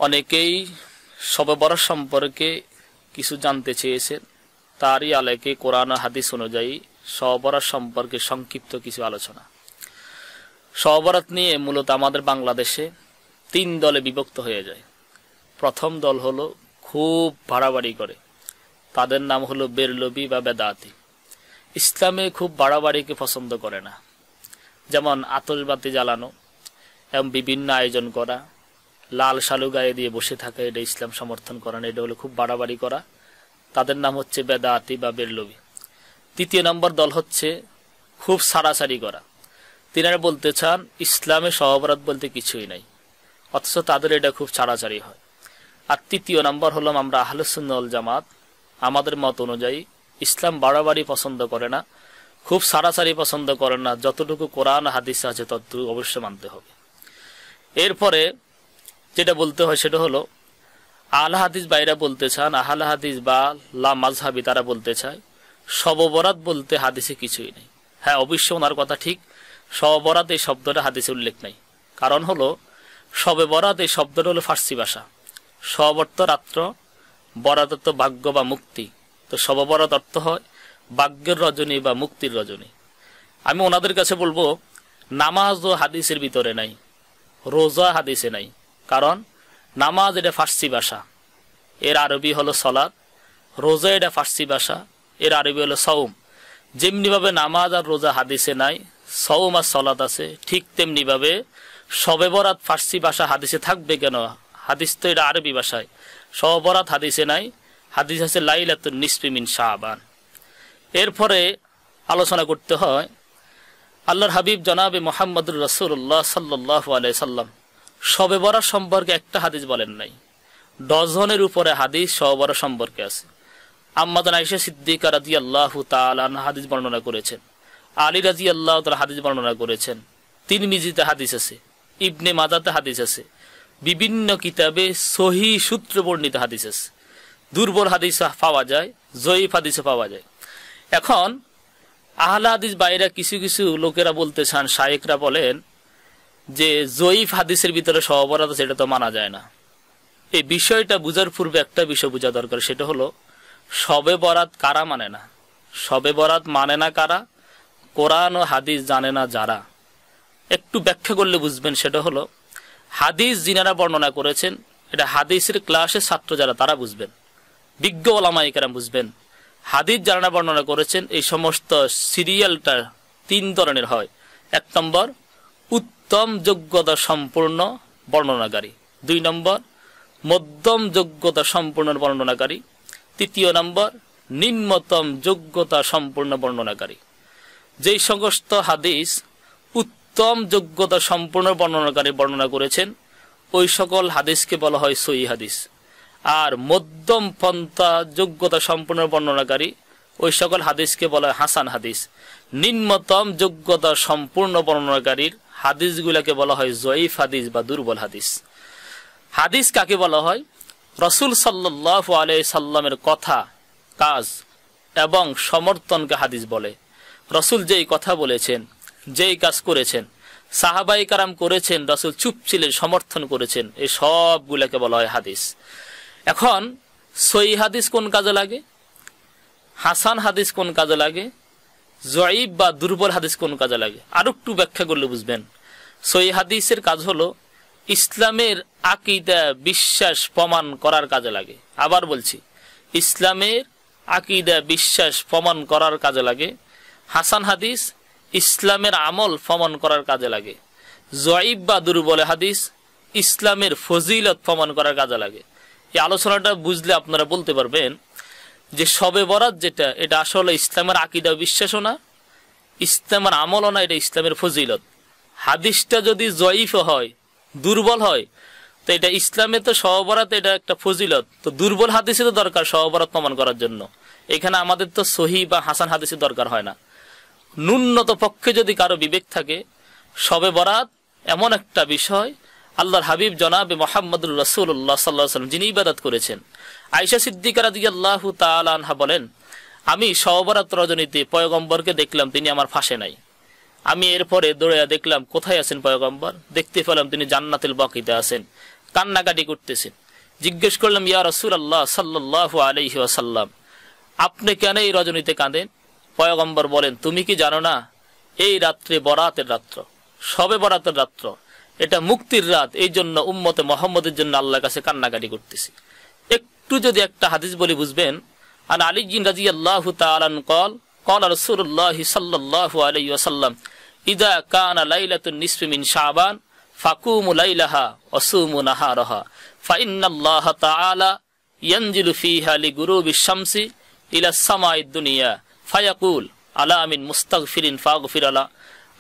অনেকেই শবে বরাত সম্পর্কে কিছু জানতে চেয়েছেন। তারই আলোকে কোরআন ও হাদিস অনুযায়ী শবে বরাত সম্পর্কে সংক্ষিপ্ত কিছু আলোচনা। শবে বরাত নিয়ে মূলত আমাদের বাংলাদেশে 3 দলে বিভক্ত হয়ে যায়। প্রথম দল হলো খুব বাড়াবাড়ি করে, তাদের নাম হলো বেরলবি বা বেদাতি। ইসলামে খুব বাড়াবাড়িকে পছন্দ করে না, যেমন আতশবাতি জ্বালানো এবং বিভিন্ন আয়োজন করা, লাল শালু গায়ে দিয়ে বসে থাকা, এটা ইসলাম সমর্থন করে না, এটা হলো খুব বাড়াবাড়ি করা। তাদের নাম হচ্ছে বেদাতি বা বেরলবি। তৃতীয় নম্বর দল হচ্ছে খুব সারাসারি করা। তিনারা বলতে চান ইসলামে শবে বরাত বলতে কিছুই নাই, অথচ তাদের এটা খুব ছাড়াছাড়ি হয়। আর তৃতীয় নম্বর হলো আমরা আহলে সুন্নাহ ওয়াল জামাত, আমাদের মত অনুযায়ী ইসলাম বাড়াবাড়ি পছন্দ করে না, খুব সারাসারি পছন্দ করে না, যতটুকু কোরআন হাদিস আছে ততটুকু অবশ্যই মানতে হবে। এরপরে যেটা বলতে হয় সেটা হলো আহলে হাদিস বাইরা বলতে চান, আহলে হাদিস বা লা মাযহাবি তারা বলতে চায় শবে বরাত বলতে হাদিসে কিছুই নেই। হ্যাঁ, অবশ্যই ওনার কথা ঠিক, শবে বরাত এই শব্দটা হাদিসে উল্লেখ নাই। কারণ হলো শবে বরাত এই শব্দটা হলো ফার্সি ভাষা। শব অর্থ রাত্র, বরাত অর্থ ভাগ্য বা মুক্তি। তো শবে বরাত অর্থ হয় ভাগ্যের রজনী বা মুক্তির রজনী। আমি ওনাদের কাছে বলবো নামাজ ও হাদিসের ভিতরে নাই, রোজা হাদিসে নাই। কারণ নামাজ এটা ফার্সি ভাষা, এর আরবি হলো সলাত। রোজা এটা ফার্সি ভাষা, এর আরবি হলো সাওম। যেমনিভাবে নামাজ আর রোজা হাদিসে নাই, সাওম আর সলাত আছে, ঠিক তেমনিভাবে শবে বরাত ফার্সি ভাষা হাদিসে থাকবে কেন? হাদিস তো এটা আরবি ভাষায়। শবে বরাত হাদিসে নাই, হাদিস আছে লাইলাতুন নিসফি মিন শাবান। এরপরে আলোচনা করতে হয় আল্লাহর হাবিব জনাবে মুহাম্মদুর রাসূলুল্লাহ সাল্লাল্লাহু আলাইহি সাল্লাম শবে বরাত সম্পর্কে একটা হাদিস বলেন নাই। ডজনের উপরে হাদিস শবে বরাত সম্পর্কে আছে। আম্মা আয়েশা সিদ্দিকা রাদিয়াল্লাহু তাআলা আনহা হাদিস বর্ণনা করেছেন, আলী রাদিয়াল্লাহু তাআলা হাদিস বর্ণনা করেছেন, তিরমিজিতে হাদিস আছে, ইবনে মাজাতে হাদিস আছে, বিভিন্ন কিতাবে সহিহ সূত্রে বর্ণিত হাদিস আছে। দুর্বল হাদিস পাওয়া যায়, জয়ীফ হাদিসও পাওয়া যায়। এখন আহলে হাদিস বাইরা কিছু কিছু লোকেরা বলতে চান, শায়েখরা বলেন যে জয়ীফ হাদিসের ভিতরে শবে বরাত আছে, এটা তো মানা যায় না। এই বিষয়টা বুঝার পূর্বে একটা বিষয় বোঝা দরকার, সেটা হলো শবে বরাত কারা মানে না। শবে বরাত মানে না কারা? কোরআন ও হাদিস জানে না যারা। একটু ব্যাখ্যা করলে বুঝবেন, সেটা হলো হাদিস যিনারা বর্ণনা করেছেন, এটা হাদিসের ক্লাসের ছাত্র যারা তারা বুঝবেন, বিজ্ঞ ওলামায়ে কেরাম বুঝবেন। হাদিস যারা বর্ণনা করেছেন এই সমস্ত সিরিয়ালটা 3 ধরনের হয়। 1 নম্বর উত্তম যোগ্যতা সম্পূর্ণ বর্ণনাকারী, 2 নম্বর মধ্যম যোগ্যতা সম্পূর্ণ বর্ণনাকারী, 3 নম্বর নিম্নতম যোগ্যতা সম্পূর্ণ বর্ণনাকারী। যেই সমস্ত হাদিস উত্তম যোগ্যতা সম্পূর্ণ বর্ণনাকারী বর্ণনা করেছেন ওই সকল হাদিসকে বলা হয় সহিহ হাদিস। আর মধ্যম পন্থা যোগ্যতা সম্পূর্ণ বর্ণনাকারী ওই সকল হাদিসকে বলা হয় হাসান হাদিস। নিম্নতম যোগ্যতা সম্পূর্ণ বর্ণনাকারীর হাদিসগুলোকে বলা হয় জয়ীফ হাদিস বা দুর্বল হাদিস। হাদিস কাকে বলা হয়? রাসূল সাল্লাল্লাহু আলাইহি সাল্লামের কথা, কাজ এবং সমর্থনকে হাদিস বলে। রাসূল যেই কথা বলেছেন, যেই কাজ করেছেন, সাহাবায়ে কেরাম করেছেন, রাসূল চুপ ছিলেন, সমর্থন করেছেন, এই সবগুলোকে বলা হয় হাদিস। এখন সহিহ হাদিস কোন কাজে লাগে? হাসান হাদিস কোন কাজে লাগে? জয়ীফ বা দুর্বল হাদিস কোন কাজে লাগে? আর একটু ব্যাখ্যা করলে বুঝবেন। সহিহ হাদিসের কাজ হলো ইসলামের আকীদা বিশ্বাস প্রমাণ করার কাজে লাগে। আবার বলছি, ইসলামের আকীদা বিশ্বাস প্রমাণ করার কাজে লাগে। হাসান হাদিস ইসলামের আমল প্রমাণ করার কাজে লাগে। জয়ীফ বা দুর্বল হাদিস ইসলামের ফজিলত প্রমাণ করার কাজে লাগে। এই আলোচনাটা বুঝলে আপনারা বলতে পারবেন যে শবে বরাত যেটা, এটা আসলে ইসলামের আকীদা বিশ্বাসও না, ইসলামের আমলও না, এটা ইসলামের ফজিলত। হাদিসটা যদি জয়ীফ হয়, দুর্বল হয়, তো এটা ইসলামে তো শবে বরাত এটা একটা ফজিলত, তো দুর্বল হাদিসে তো দরকার শবে বরাত প্রমাণ করার জন্য। এখানে আমাদের তো সহিহ বা হাসান হাদিসের দরকার হয় না। ন্যূনত পক্ষে যদি কারো বিবেক থাকে, শবে বরাত এমন একটা বিষয় আল্লাহর হাবিব জনাবে মুহাম্মদুর রাসূলুল্লাহ সাল্লাল্লাহু আলাইহি ওয়াসাল্লাম যিনি ইবাদত করেছেন। আয়েশা সিদ্দিকা রাদিয়াল্লাহু তাআলা আনহা বলেন, আমি শবে বরাত রজনীতে পয়গম্বরকে দেখলাম, তিনি আমার পাশে নাই। আমি এরপরে দৌড়ে দেখলাম কোথায় আছেন পয়গম্বর, দেখতে পেলাম তিনি জান্নাতুল বাকিতে আছেন। কান্নাকাটি করতেছেন। জিজ্ঞেস করলাম, ইয়া রাসূলুল্লাহ সাল্লাল্লাহু আলাইহি ওয়াসাল্লাম, আপনি কেন এই রজনীতে কাঁদেন? পয়গম্বর বলেন, তুমি কি জানো না এই রাত্রে বরাতের রাত্র, শবে বরাতের রাত্র, এটা মুক্তির রাত, এই জন্য উম্মতে মুহাম্মদের জন্য আল্লাহর কাছে কান্নাকাটি করতেছি। একটু যদি একটা হাদিস বলি বুঝবেন। আন আলী রাদিয়াল্লাহু তাআলা قال قال رسول الله صلى الله عليه وسلم اذا كان ليله النصف من شعبان فقوموا ليلها وصوموا نهارها فان الله تعالى ينزل فيها لغروب الشمس الى السماء الدنيا فيقول الا من مستغفر فاغفر له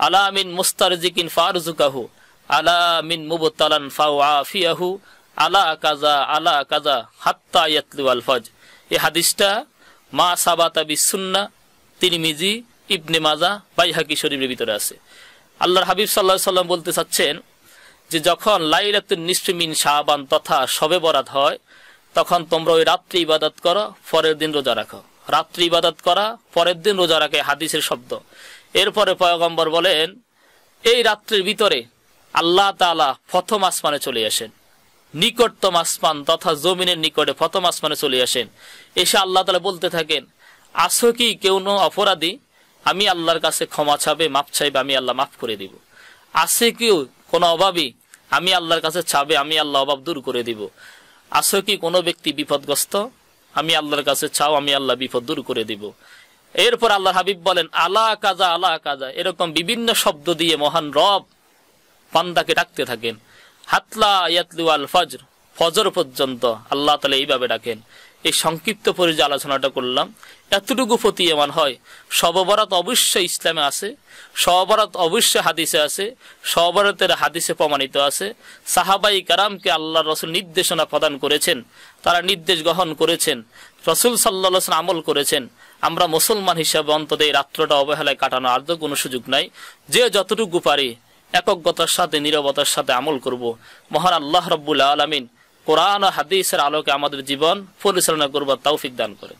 الا من مسترزق فارزقه الا من مبتلا فاعافيه আলা কাজা হাত্তা ইয়াতলু আল ফজর। এই হাদিসটা মা সাবাতা বিসুন্নাহ, তিরমিজি, ইবনে মাজাহ, বাইহাকি শরীফের ভিতরে আছে। আল্লাহর হাবিব সাল্লাল্লাহু আলাইহি ওয়াসাল্লাম বলতে চাচ্ছেন যে যখন লাইলাতুন নিসফি মিন শাবান তথা শবে বরাত হয়, তখন তোমরা ওই রাত্রি ইবাদত করো, পরের দিন রোজা রাখো। রাত্রি ইবাদত করা, পরের দিন রোজা রাখে, হাদিসের শব্দ। এরপরে পয়গম্বর বলেন, এই রাত্রির ভিতরে আল্লাহ তাআলা প্রথম আসমানে চলে আসেন, নিকটতম আসমান তথা জমিনের নিকটে প্রথম আসমানে চলে আসেন। এসে আল্লাহ তাআলা বলতে থাকেন, আসো কি কেউ অপরাধী, আমি আল্লাহর কাছে ক্ষমা চাবে, মাপ চাইবে, আমি আল্লাহ মাফ করে দিব। আছে কেউ কোনো অভাবী, আমি আল্লাহর কাছে চাবে, আমি আল্লাহ অভাব দূর করে দিব। আসো কি কোনো ব্যক্তি বিপদগ্রস্ত, আমি আল্লাহর কাছে চাও, আমি আল্লাহ বিপদ দূর করে দিব। এরপর আল্লাহর হাবিব বলেন, আলা কাজা, এরকম বিভিন্ন শব্দ দিয়ে মহান রব বান্দাকে ডাকতে থাকেন। হাতলা ইয়াতলু আল ফজর, ফজর পর্যন্ত আল্লাহ তাআলা এইভাবে ডাকেন। এই সংক্ষিপ্ত পরে যে আলোচনাটা করলাম, এতটুকু প্রতীয়মান হয় শবে বরাত অবশ্যই ইসলামে আছে, শবে বরাত অবশ্যই হাদিসে আছে, শবে বরাতের হাদিসে প্রমাণিত আছে। সাহাবাই কারামকে আল্লাহর রাসূল নির্দেশনা প্রদান করেছেন, তারা নির্দেশ গ্রহণ করেছেন, রাসূল সাল্লাল্লাহু আলাইহি ওয়াসাল্লাম আমল করেছেন। আমরা মুসলমান হিসেবে অন্তত এই রাত্রটা অবহেলায় কাটানো আর তো কোনো সুযোগ নাই। যে যতটুকু পারি একগ্রতার সাথে, নীরবতার সাথে আমল করব। মহান আল্লাহ রাব্বুল আলামিন কোরআন ও হাদিসের আলোকে আমাদের জীবন পরিচালনা করবার তৌফিক দান করেন।